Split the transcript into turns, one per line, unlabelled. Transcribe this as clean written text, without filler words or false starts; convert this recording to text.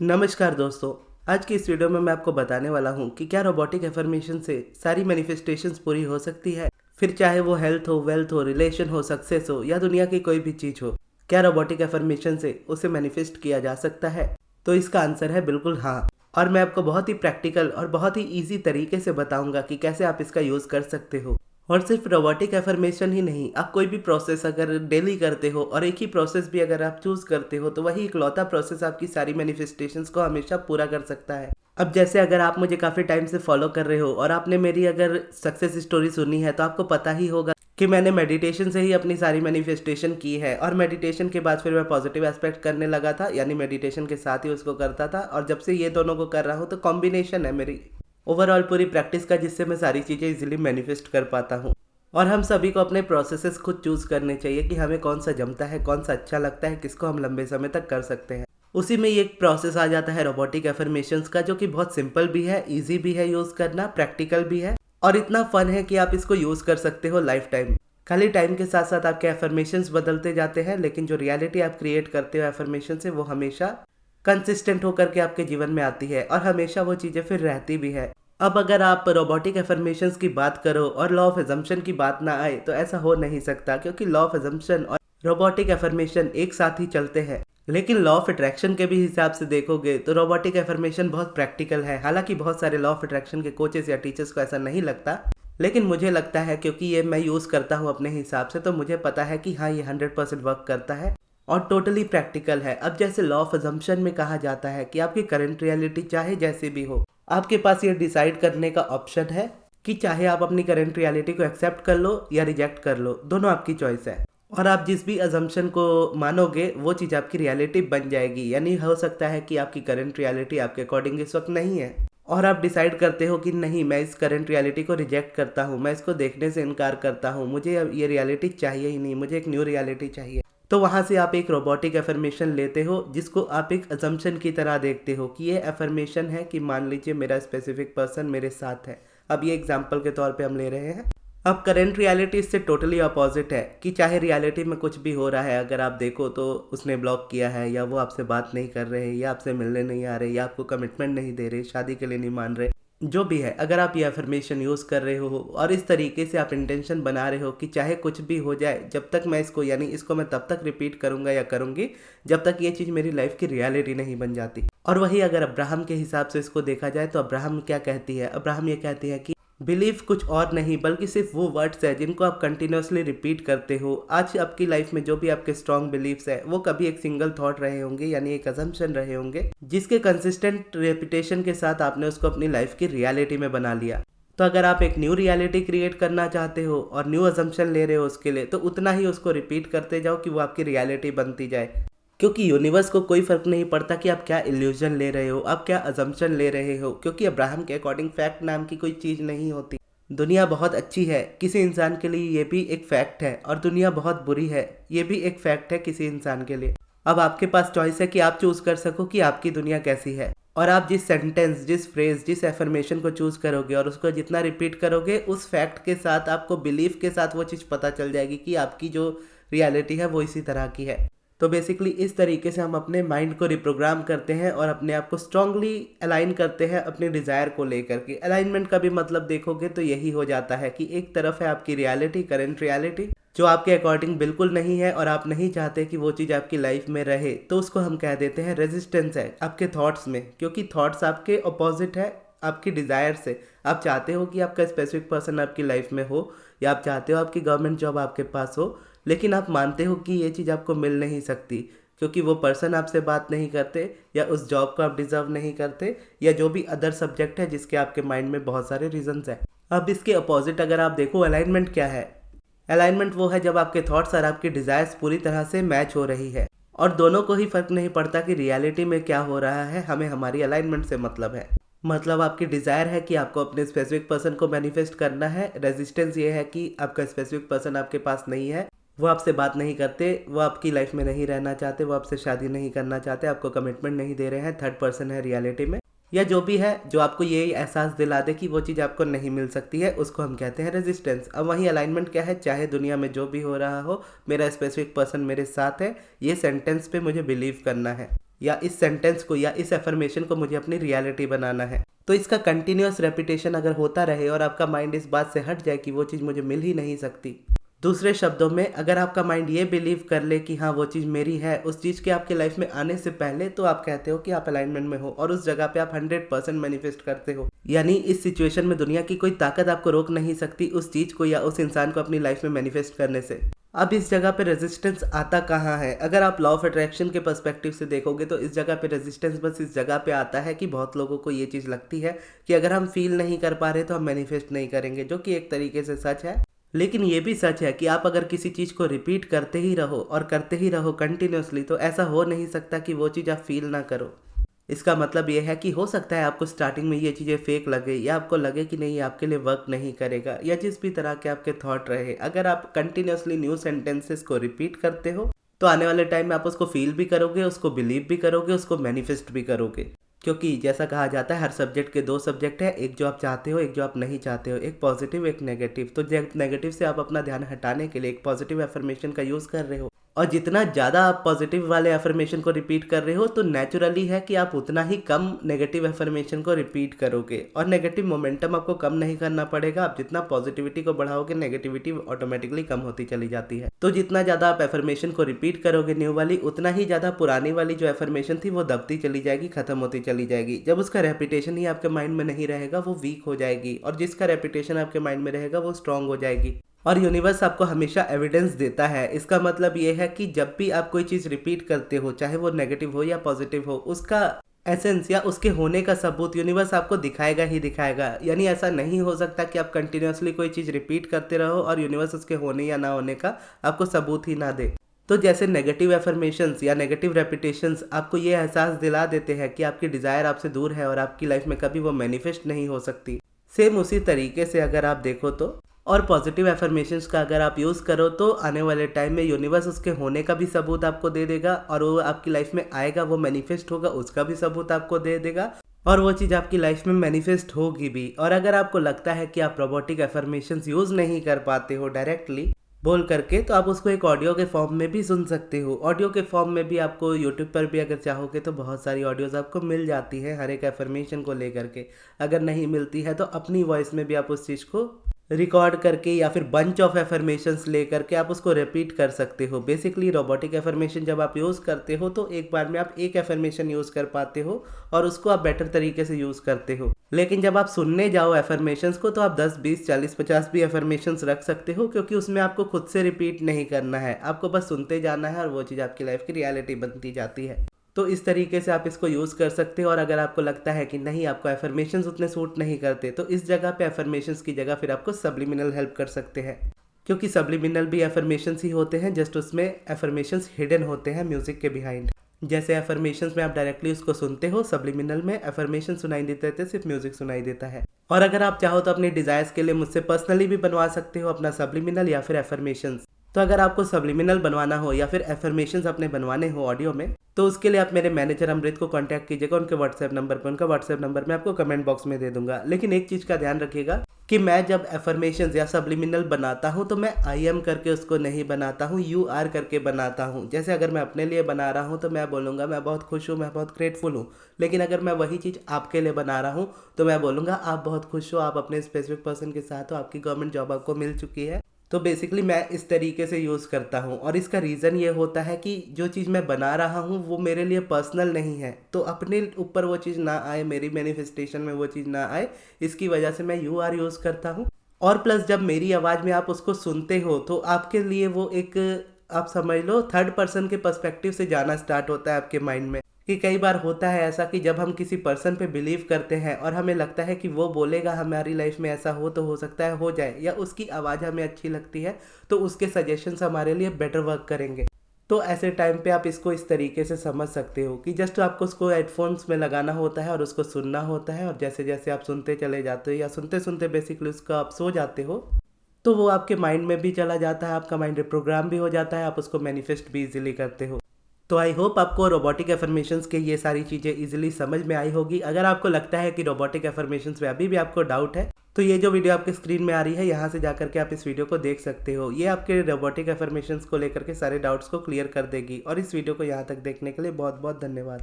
नमस्कार दोस्तों। आज की इस वीडियो में मैं आपको बताने वाला हूँ कि क्या रोबोटिक एफर्मेशन से सारी मैनिफेस्टेशंस पूरी हो सकती है। फिर चाहे वो हेल्थ हो, वेल्थ हो, रिलेशन हो, सक्सेस हो या दुनिया की कोई भी चीज़ हो, क्या रोबोटिक एफर्मेशन से उसे मैनिफेस्ट किया जा सकता है? तो इसका आंसर है बिल्कुल हाँ। और मैं आपको बहुत ही प्रैक्टिकल और बहुत ही ईजी तरीके से बताऊंगा कि कैसे आप इसका यूज़ कर सकते हो। और सिर्फ रोबोटिक एफर्मेशन ही नहीं, आप कोई भी प्रोसेस अगर डेली करते हो और एक ही प्रोसेस भी अगर आप चूज करते हो तो वही इकलौता प्रोसेस आपकी सारी मैनिफेस्टेशंस को हमेशा पूरा कर सकता है। अब जैसे अगर आप मुझे काफ़ी टाइम से फॉलो कर रहे हो और आपने मेरी अगर सक्सेस स्टोरी सुनी है तो आपको पता ही होगा कि मैंने मेडिटेशन से ही अपनी सारी मैनिफेस्टेशन की है। और मेडिटेशन के बाद फिर मैं पॉजिटिव एस्पेक्ट करने लगा था, यानी मेडिटेशन के साथ ही उसको करता था। और जब से ये दोनों को कर रहा हूँ तो कॉम्बिनेशन है मेरी ओवरऑल पूरी प्रैक्टिस का, जिससे मैं सारी चीज़ें इजीली मैनिफेस्ट कर पाता हूँ। और हम सभी को अपने प्रोसेसेस खुद चूज करने चाहिए कि हमें कौन सा जमता है, कौन सा अच्छा लगता है, किसको हम लंबे समय तक कर सकते हैं। उसी में ये एक प्रोसेस आ जाता है रोबोटिक एफर्मेशंस का, जो कि बहुत सिंपल भी है, इजी भी है यूज़ करना, प्रैक्टिकल भी है और इतना फन है कि आप इसको यूज़ कर सकते हो लाइफ टाइम। खाली टाइम के साथ साथ आपके एफर्मेशंस बदलते जाते हैं, लेकिन जो रियलिटी आप क्रिएट करते हो एफर्मेशन से, वो हमेशा कंसिस्टेंट होकर के आपके जीवन में आती है और हमेशा वो चीज़ें फिर रहती भी है। अब अगर आप रोबोटिक एफर्मेशंस की बात करो और लॉ ऑफ एजम्पशन की बात ना आए तो ऐसा हो नहीं सकता, क्योंकि लॉ ऑफ एजम्पशन और रोबोटिक एफर्मेशन एक साथ ही चलते हैं। लेकिन लॉ ऑफ अट्रैक्शन के भी हिसाब से देखोगे तो रोबोटिक एफर्मेशन बहुत प्रैक्टिकल है। हालांकि बहुत सारे लॉ ऑफ अट्रैक्शन के कोचेस या टीचर्स को ऐसा नहीं लगता, लेकिन मुझे लगता है, क्योंकि ये मैं यूज़ करता हूँ अपने हिसाब से, तो मुझे पता है कि हाँ, ये 100% वर्क करता है और टोटली प्रैक्टिकल है। अब जैसे लॉ ऑफ अजम्पशन में कहा जाता है कि आपकी करंट रियलिटी चाहे जैसे भी हो, आपके पास ये डिसाइड करने का ऑप्शन है कि चाहे आप अपनी करंट रियलिटी को एक्सेप्ट कर लो या रिजेक्ट कर लो, दोनों आपकी चॉइस है। और आप जिस भी अजम्पशन को मानोगे वो चीज़ आपकी रियलिटी बन जाएगी। यानी हो सकता है कि आपकी करंट रियलिटी आपके अकॉर्डिंग इस वक्त नहीं है और आप डिसाइड करते हो कि नहीं, मैं इस करंट रियलिटी को रिजेक्ट करता हूँ, मैं इसको देखने से इनकार करता हूँ, मुझे अब ये रियलिटी चाहिए ही नहीं, मुझे एक न्यू रियलिटी चाहिए। तो वहाँ से आप एक रोबोटिक एफर्मेशन लेते हो जिसको आप एक असम्पशन की तरह देखते हो कि ये एफर्मेशन है कि मान लीजिए मेरा स्पेसिफिक पर्सन मेरे साथ है। अब ये एग्जांपल के तौर पे हम ले रहे हैं। अब करंट रियलिटी इससे टोटली अपोजिट है कि चाहे रियलिटी में कुछ भी हो रहा है, अगर आप देखो तो उसने ब्लॉक किया है, या वो आपसे बात नहीं कर रहे, या आपसे मिलने नहीं आ रहे, या आपको कमिटमेंट नहीं दे रहे, शादी के लिए नहीं मान रहे, जो भी है, अगर आप ये अफर्मेशन यूज़ कर रहे हो और इस तरीके से आप इंटेंशन बना रहे हो कि चाहे कुछ भी हो जाए, जब तक मैं इसको, यानी इसको मैं तब तक रिपीट करूंगा या करूंगी जब तक ये चीज़ मेरी लाइफ की रियलिटी नहीं बन जाती। और वही अगर अब्राहम के हिसाब से इसको देखा जाए तो अब्राहम क्या कहती है? अब्राहम ये कहती है कि बिलीफ कुछ और नहीं बल्कि सिर्फ वो वर्ड्स है जिनको आप कंटिन्यूसली रिपीट करते हो। आज आपकी लाइफ में जो भी आपके स्ट्रॉन्ग बिलीफ्स है वो कभी एक सिंगल थॉट रहे होंगे, यानी एक अजम्पशन रहे होंगे, जिसके कंसिस्टेंट रेपिटेशन के साथ आपने उसको अपनी लाइफ की रियलिटी में बना लिया। तो अगर आप एक न्यू रियलिटी क्रिएट करना चाहते हो और न्यू अजम्पशन ले रहे हो उसके लिए, तो उतना ही उसको रिपीट करते जाओ कि वो आपकी रियलिटी बनती जाए। क्योंकि यूनिवर्स को कोई फर्क नहीं पड़ता कि आप क्या इल्यूजन ले रहे हो, आप क्या अजम्पशन ले रहे हो, क्योंकि अब्राहम के अकॉर्डिंग फैक्ट नाम की कोई चीज़ नहीं होती। दुनिया बहुत अच्छी है, किसी इंसान के लिए ये भी एक फैक्ट है, और दुनिया बहुत बुरी है, ये भी एक फैक्ट है किसी इंसान के लिए। अब आपके पास चॉइस है कि आप चूज कर सको कि आपकी दुनिया कैसी है। और आप जिस सेंटेंस, जिस फ्रेज, जिस एफर्मेशन को चूज करोगे और उसको जितना रिपीट करोगे, उस फैक्ट के साथ आपको बिलीफ के साथ वो चीज़ पता चल जाएगी कि आपकी जो रियलिटी है वो इसी तरह की है। तो बेसिकली इस तरीके से हम अपने माइंड को रिप्रोग्राम करते हैं और अपने आप को स्ट्रांगली अलाइन करते हैं अपने डिज़ायर को लेकर के। अलाइनमेंट का भी मतलब देखोगे तो यही हो जाता है कि एक तरफ है आपकी रियलिटी, करंट रियलिटी, जो आपके अकॉर्डिंग बिल्कुल नहीं है और आप नहीं चाहते कि वो चीज़ आपकी लाइफ में रहे, तो उसको हम कह देते हैं रेजिस्टेंस है आपके थॉट्स में, क्योंकि थॉट्स आपके अपोजिट है आपकी डिज़ायर से। आप चाहते हो कि आपका स्पेसिफिक पर्सन आपकी लाइफ में हो, या आप चाहते हो आपकी गवर्नमेंट जॉब आपके पास हो, लेकिन आप मानते हो कि ये चीज़ आपको मिल नहीं सकती क्योंकि वो पर्सन आपसे बात नहीं करते, या उस जॉब को आप डिज़र्व नहीं करते, या जो भी अदर सब्जेक्ट है जिसके आपके माइंड में बहुत सारे रीजंस हैं। अब इसके अपोजिट अगर आप देखो, अलाइनमेंट क्या है? अलाइनमेंट वो है जब आपके थॉट्स और आपकी डिज़ायर्स पूरी तरह से मैच हो रही है और दोनों को ही फर्क नहीं पड़ता कि रियलिटी में क्या हो रहा है, हमें हमारी अलाइनमेंट से मतलब है। मतलब आपकी डिज़ायर है कि आपको अपने स्पेसिफिक पर्सन को मैनिफेस्ट करना है, रेजिस्टेंस ये है कि आपका स्पेसिफिक पर्सन आपके पास नहीं है, वो आपसे बात नहीं करते, वो आपकी लाइफ में नहीं रहना चाहते, वो आपसे शादी नहीं करना चाहते, आपको कमिटमेंट नहीं दे रहे हैं, थर्ड पर्सन है रियलिटी में, या जो भी है जो आपको ये एहसास दिला दे कि वो चीज़ आपको नहीं मिल सकती है, उसको हम कहते हैं रेजिस्टेंस। अब वहीं अलाइनमेंट क्या है? चाहे दुनिया में जो भी हो रहा हो, मेरा स्पेसिफिक पर्सन मेरे साथ है, ये सेंटेंस पे मुझे बिलीव करना है। या इस सेंटेंस को या इस एफर्मेशन को मुझे अपनी रियलिटी बनाना है। तो इसका कंटिन्यूअस रेपिटेशन अगर होता रहे और आपका माइंड इस बात से हट जाए कि वो चीज़ मुझे मिल ही नहीं सकती, दूसरे शब्दों में अगर आपका माइंड ये बिलीव कर ले कि हाँ वो चीज़ मेरी है, उस चीज़ के आपके लाइफ में आने से पहले, तो आप कहते हो कि आप अलाइनमेंट में हो और उस जगह पे आप 100% मैनिफेस्ट करते हो। यानी इस सिचुएशन में दुनिया की कोई ताकत आपको रोक नहीं सकती उस चीज़ को या उस इंसान को अपनी लाइफ में मैनिफेस्ट करने से। अब इस जगह पे रेजिस्टेंस आता कहाँ है? अगर आप लॉ ऑफ अट्रैक्शन के पर्सपेक्टिव से देखोगे तो इस जगह पे रेजिस्टेंस बस इस जगह पे आता है कि बहुत लोगों को ये चीज़ लगती है कि अगर हम फील नहीं कर पा रहे तो हम मैनिफेस्ट नहीं करेंगे, जो कि एक तरीके से सच है। लेकिन ये भी सच है कि आप अगर किसी चीज़ को रिपीट करते ही रहो और करते ही रहो कंटिन्यूसली, तो ऐसा हो नहीं सकता कि वो चीज़ आप फील ना करो। इसका मतलब ये है कि हो सकता है आपको स्टार्टिंग में ये चीज़ें फेक लगे या आपको लगे कि नहीं आपके लिए वर्क नहीं करेगा, या जिस भी तरह के आपके थॉट रहे, अगर आप कंटिन्यूसली न्यू सेंटेंसेस को रिपीट करते हो तो आने वाले टाइम में आप उसको फील भी करोगे, उसको बिलीव भी करोगे, उसको मैनिफेस्ट भी करोगे। क्योंकि जैसा कहा जाता है हर सब्जेक्ट के दो सब्जेक्ट है, एक जो आप चाहते हो, एक जो आप नहीं चाहते हो, एक पॉजिटिव एक नेगेटिव। तो नेगेटिव से आप अपना ध्यान हटाने के लिए एक पॉजिटिव एफर्मेशन का यूज़ कर रहे हो, और जितना ज़्यादा आप पॉजिटिव वाले एफर्मेशन को रिपीट कर रहे हो तो नेचुरली है कि आप उतना ही कम नेगेटिव एफर्मेशन को रिपीट करोगे, और नेगेटिव मोमेंटम आपको कम नहीं करना पड़ेगा। आप जितना पॉजिटिविटी को बढ़ाओगे नेगेटिविटी ऑटोमेटिकली कम होती चली जाती है। तो जितना ज़्यादा आप एफर्मेशन को रिपीट करोगे न्यू वाली, उतना ही ज़्यादा पुरानी वाली जो एफर्मेशन थी वो दबती चली जाएगी, खत्म होती चली जाएगी। जब उसका रेपिटेशन ही आपके माइंड में नहीं रहेगा वो वीक हो जाएगी, और जिसका रेपिटेशन आपके माइंड में रहेगा वो स्ट्रांग हो जाएगी। और यूनिवर्स आपको हमेशा एविडेंस देता है। इसका मतलब ये है कि जब भी आप कोई चीज़ रिपीट करते हो, चाहे वो नेगेटिव हो या पॉजिटिव हो, उसका एसेंस या उसके होने का सबूत यूनिवर्स आपको दिखाएगा ही दिखाएगा। यानी ऐसा नहीं हो सकता कि आप कंटिन्यूसली कोई चीज़ रिपीट करते रहो और यूनिवर्स उसके होने या ना होने का आपको सबूत ही ना दे। तो जैसे नेगेटिव एफर्मेशंस या नेगेटिव रेपिटेशंस आपको ये एहसास दिला देते हैं कि आपकी डिज़ायर आपसे दूर है और आपकी लाइफ में कभी वो मैनिफेस्ट नहीं हो सकती, सेम उसी तरीके से अगर आप देखो तो, और पॉजिटिव एफर्मेशंस का अगर आप यूज़ करो तो आने वाले टाइम में यूनिवर्स उसके होने का भी सबूत आपको दे देगा, और वो आपकी लाइफ में आएगा, वो मैनिफेस्ट होगा, उसका भी सबूत आपको दे देगा, और वो चीज़ आपकी लाइफ में मैनिफेस्ट होगी भी। और अगर आपको लगता है कि आप रोबोटिक एफर्मेशंस यूज़ नहीं कर पाते हो डायरेक्टली बोल करके, तो आप उसको एक ऑडियो के फॉर्म में भी सुन सकते हो। ऑडियो के फॉर्म में भी आपको यूट्यूब पर भी अगर चाहोगे तो बहुत सारी ऑडियोज़ आपको मिल जाती है हर एक एफर्मेशन को लेकर के। अगर नहीं मिलती है तो अपनी वॉइस में भी आप उस चीज़ को रिकॉर्ड करके या फिर बंच ऑफ एफर्मेशंस ले करके आप उसको रिपीट कर सकते हो। बेसिकली रोबोटिक एफर्मेशन जब आप यूज़ करते हो तो एक बार में आप एक एफर्मेशन यूज़ कर पाते हो और उसको आप बेटर तरीके से यूज़ करते हो। लेकिन जब आप सुनने जाओ एफर्मेशंस को तो आप 10, 20, 40, 50 भी एफर्मेशंस रख सकते हो, क्योंकि उसमें आपको खुद से रिपीट नहीं करना है, आपको बस सुनते जाना है और वो चीज़ आपकी लाइफ की रियलिटी बनती जाती है। तो इस तरीके से आप इसको यूज़ कर सकते हो। और अगर आपको लगता है कि नहीं आपको एफर्मेशंस उतने सूट नहीं करते, तो इस जगह पे एफर्मेशंस की जगह फिर आपको सब्लिमिनल हेल्प कर सकते हैं, क्योंकि सब्लिमिनल भी एफर्मेशंस ही होते हैं, जस्ट उसमें एफर्मेशंस हिडन होते हैं म्यूजिक के बिहाइंड। जैसे एफर्मेशंस में आप डायरेक्टली उसको सुनते हो, सब्लिमिनल में एफर्मेशन सुनाई देते थे, सिर्फ म्यूजिक सुनाई देता है। और अगर आप चाहो तो अपने डिजायर्स के लिए मुझसे पर्सनली भी बनवा सकते हो अपना सब्लिमिनल या फिर एफर्मेशंस। तो अगर आपको सब्लिमिनल बनवाना हो या फिर एफर्मेशंस अपने बनवाने हो ऑडियो में, तो उसके लिए आप मेरे मैनेजर अमृत को कांटेक्ट कीजिएगा उनके व्हाट्सएप नंबर पर। उनका व्हाट्सएप नंबर मैं आपको कमेंट बॉक्स में दे दूंगा। लेकिन एक चीज़ का ध्यान रखिएगा कि मैं जब एफर्मेशंस या सब्लिमिनल बनाता हूं तो मैं आई एम करके उसको नहीं बनाता हूं, यू आर करके बनाता हूं। जैसे अगर मैं अपने लिए बना रहा हूं तो मैं बोलूँगा मैं बहुत खुश हूँ, मैं बहुत ग्रेटफुल हूँ। लेकिन अगर मैं वही चीज़ आपके लिए बना रहा हूँ तो मैं बोलूँगा आप बहुत खुश हो, आप अपने स्पेसिफिक पर्सन के साथ हो, आपकी गवर्नमेंट जॉब आपको मिल चुकी है। तो बेसिकली मैं इस तरीके से यूज़ करता हूँ, और इसका रीज़न ये होता है कि जो चीज़ मैं बना रहा हूँ वो मेरे लिए पर्सनल नहीं है, तो अपने ऊपर वो चीज़ ना आए, मेरी मैनिफेस्टेशन में वो चीज़ ना आए, इसकी वजह से मैं यू आर यूज़ करता हूँ। और प्लस जब मेरी आवाज़ में आप उसको सुनते हो तो आपके लिए वो एक, आप समझ लो, थर्ड पर्सन के पर्सपेक्टिव से जाना स्टार्ट होता है आपके माइंड में। कि कई बार होता है ऐसा कि जब हम किसी पर्सन पे बिलीव करते हैं और हमें लगता है कि वो बोलेगा हमारी लाइफ में ऐसा हो सकता है हो जाए, या उसकी आवाज़ हमें अच्छी लगती है तो उसके सजेशंस हमारे लिए बेटर वर्क करेंगे। तो ऐसे टाइम पे आप इसको इस तरीके से समझ सकते हो कि जस्ट आपको उसको हेडफोन्स में लगाना होता है और उसको सुनना होता है, और जैसे जैसे आप सुनते चले जाते हो या सुनते सुनते बेसिकली उसको आप सो जाते हो, तो वो आपके माइंड में भी चला जाता है, आपका माइंड रिप्रोग्राम भी हो जाता है, आप उसको मैनिफेस्ट भी इजीली करते हो। तो आई होप आपको रोबोटिक एफर्मेशंस के ये सारी चीज़ें इजीली समझ में आई होगी। अगर आपको लगता है कि रोबोटिक एफर्मेशंस में अभी भी आपको डाउट है, तो ये जो वीडियो आपके स्क्रीन में आ रही है यहाँ से जाकर के आप इस वीडियो को देख सकते हो। ये आपके रोबोटिक एफर्मेशंस को लेकर के सारे डाउट्स को क्लियर कर देगी। और इस वीडियो को यहाँ तक देखने के लिए बहुत बहुत धन्यवाद।